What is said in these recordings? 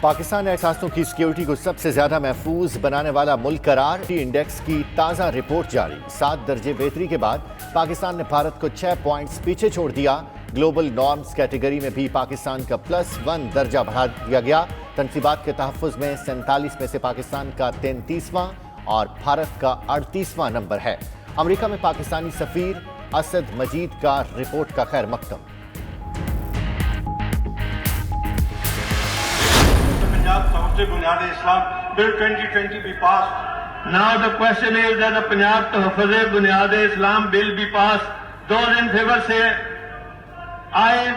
پاکستان احساسوں کی سیکیورٹی کو سب سے زیادہ محفوظ بنانے والا ملک قرار، انڈیکس کی تازہ رپورٹ جاری۔ 7 درجے بہتری کے بعد پاکستان نے بھارت کو 6 پوائنٹس پیچھے چھوڑ دیا۔ گلوبل نارمز کیٹیگری میں بھی پاکستان کا +1 درجہ بڑھا دیا گیا۔ تنصیبات کے تحفظ میں 47 میں سے پاکستان کا 33واں اور بھارت کا 38واں نمبر ہے۔ امریکہ میں پاکستانی سفیر اسد مجید کا رپورٹ کا خیر مقدم۔ بنیاد اسلام بل 2020 be passed. Now the question is that the Punjab Tahafuz Bunyad Islam bill be passed. Those in favor say aye.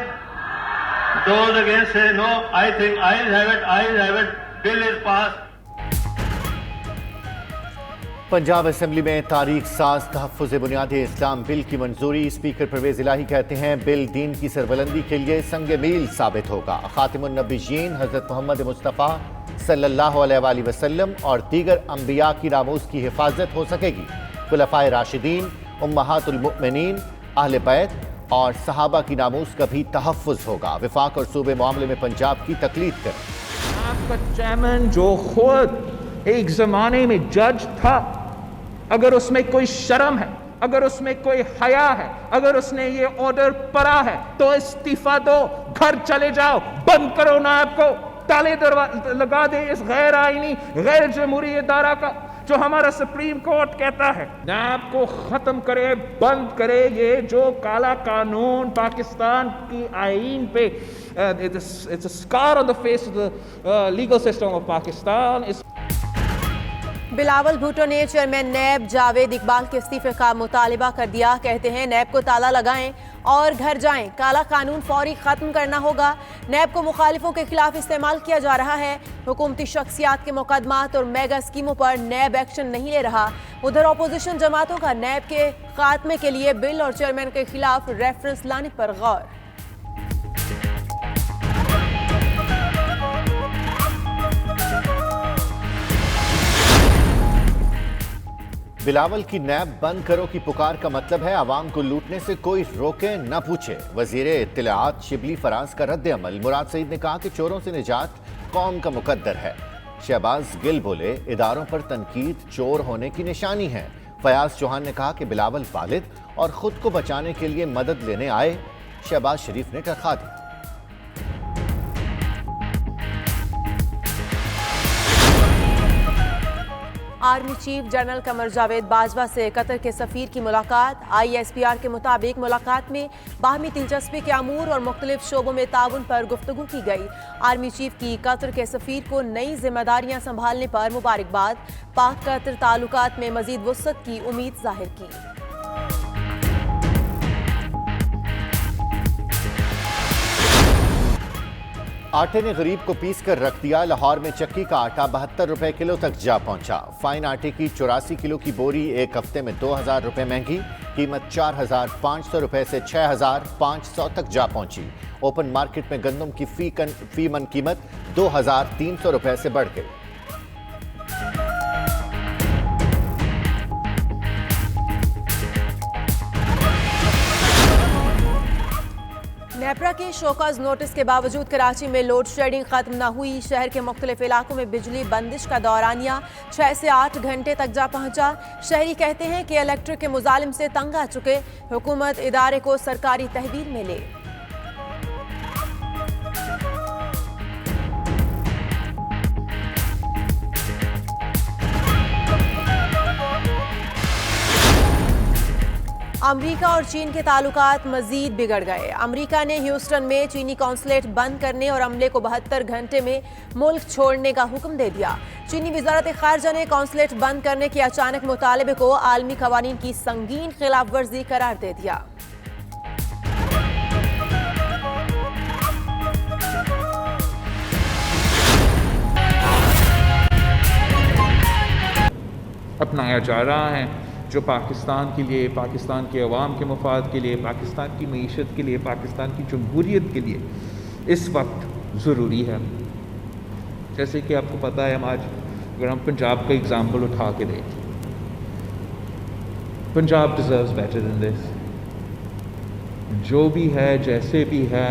Those against say no. I think ayes have it. Ayes have it. Bill is passed. Punjab assembly میں تاریخ ساز تحفظ بنیاد اسلام بل کی منظوری۔ Speaker Pervez الہی کہتے ہیں بل دین کی سربلندی کے لیے سنگ میل ثابت ہوگا۔ خاتم النبیین حضرت محمد مصطفیٰ صلی اللہ علیہ وآلہ وسلم اور دیگر انبیاء کی ناموس کی حفاظت ہو سکے گی۔ خلفائے راشدین، امہات المؤمنین، اہل بیت اور صحابہ کی ناموس کا بھی تحفظ ہوگا۔ وفاق اور صوبے معاملے میں پنجاب کی تقلید کریں۔ آپ کا چیئرمین جو خود ایک زمانے میں جج تھا، اگر اس میں کوئی شرم ہے، اگر اس میں کوئی حیا ہے، اگر اس نے یہ آرڈر پڑھا ہے تو استعفیٰ دو، گھر چلے جاؤ، بند کرو نائب کو، تالے لگا دے اس غیر آئینی غیر جمہوری ادارہ کا جو ہمارا سپریم کورٹ کہتا ہے نائب کو ختم کرے، بند کرے۔ یہ جو کالا قانون پاکستان کی آئین پہ it's a scar on the face of the legal system of Pakistan. Bilawal Bhutto نے چیئرمین نیب جاوید اقبال کے استعفے کا مطالبہ کر دیا۔ کہتے ہیں نیب کو تالا لگائیں اور گھر جائیں، کالا قانون فوری ختم کرنا ہوگا۔ نیب کو مخالفوں کے خلاف استعمال کیا جا رہا ہے۔ حکومتی شخصیات کے مقدمات اور میگا اسکیموں پر نیب ایکشن نہیں لے رہا۔ ادھر اپوزیشن جماعتوں کا نیب کے خاتمے کے لیے بل اور چیئرمین کے خلاف ریفرنس لانے پر غور۔ بلاول کی نیب بند کرو کی پکار کا مطلب ہے عوام کو لوٹنے سے کوئی روکے نہ پوچھے۔ وزیر اطلاعات شبلی فراز کا رد عمل۔ مراد سعید نے کہا کہ چوروں سے نجات قوم کا مقدر ہے۔ شہباز گل بولے اداروں پر تنقید چور ہونے کی نشانی ہے۔ فیاض چوہان نے کہا کہ بلاول والد اور خود کو بچانے کے لیے مدد لینے آئے۔ شہباز شریف نے ٹرخا دی۔ Army chief general Qamar Javed Bajwa سے قطر کے سفیر کی ملاقات۔ ISPR کے مطابق ملاقات میں باہمی دلچسپی کے امور اور مختلف شعبوں میں تعاون پر گفتگو کی گئی۔ آرمی چیف کی قطر کے سفیر کو نئی ذمہ داریاں سنبھالنے پر مبارکباد۔ پاک قطر تعلقات میں مزید وسعت کی امید ظاہر کی۔ آٹے نے غریب کو پیس کر رکھ دیا۔ لاہور میں چکی کا آٹا 72 روپے کلو تک جا پہنچا۔ فائن آٹے کی 84 کلو کی بوری ایک ہفتے میں 2000 روپے مہنگی، قیمت 4500 روپے سے 6500 تک جا پہنچی۔ اوپن مارکیٹ میں گندم کی فی من قیمت 2300 روپے سے بڑھ گئی۔ نیپرا کے شوکاز نوٹس کے باوجود کراچی میں لوڈ شیڈنگ ختم نہ ہوئی۔ شہر کے مختلف علاقوں میں بجلی بندش کا دورانیہ 6 سے 8 گھنٹے تک جا پہنچا۔ شہری کہتے ہیں کہ الیکٹرک کے مظالم سے تنگ آ چکے۔ حکومت ادارے کو سرکاری تحویل میں لے۔ امریکہ اور چین کے تعلقات مزید بگڑ گئے۔ امریکہ نے ہیوسٹن میں چینی قونصلیٹ بند کرنے اور عملے کو 72 گھنٹے میں ملک چھوڑنے کا حکم دے دیا۔ چینی وزارت خارجہ نے قونصلیٹ بند کرنے کے اچانک مطالبے کو عالمی قوانین کی سنگین خلاف ورزی قرار دے دیا۔ اپنایا جا رہا ہے جو پاکستان کے لیے، پاکستان کے عوام کے مفاد کے لیے، پاکستان کی معیشت کے لیے، پاکستان کی جمہوریت کے لیے اس وقت ضروری ہے۔ جیسے کہ آپ کو پتہ ہے، اگر ہم پنجاب کا اگزامپل اٹھا کے دیکھیں، پنجاب ڈیزروز بیٹر دین دس۔ جو بھی ہے، جیسے بھی ہے،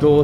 2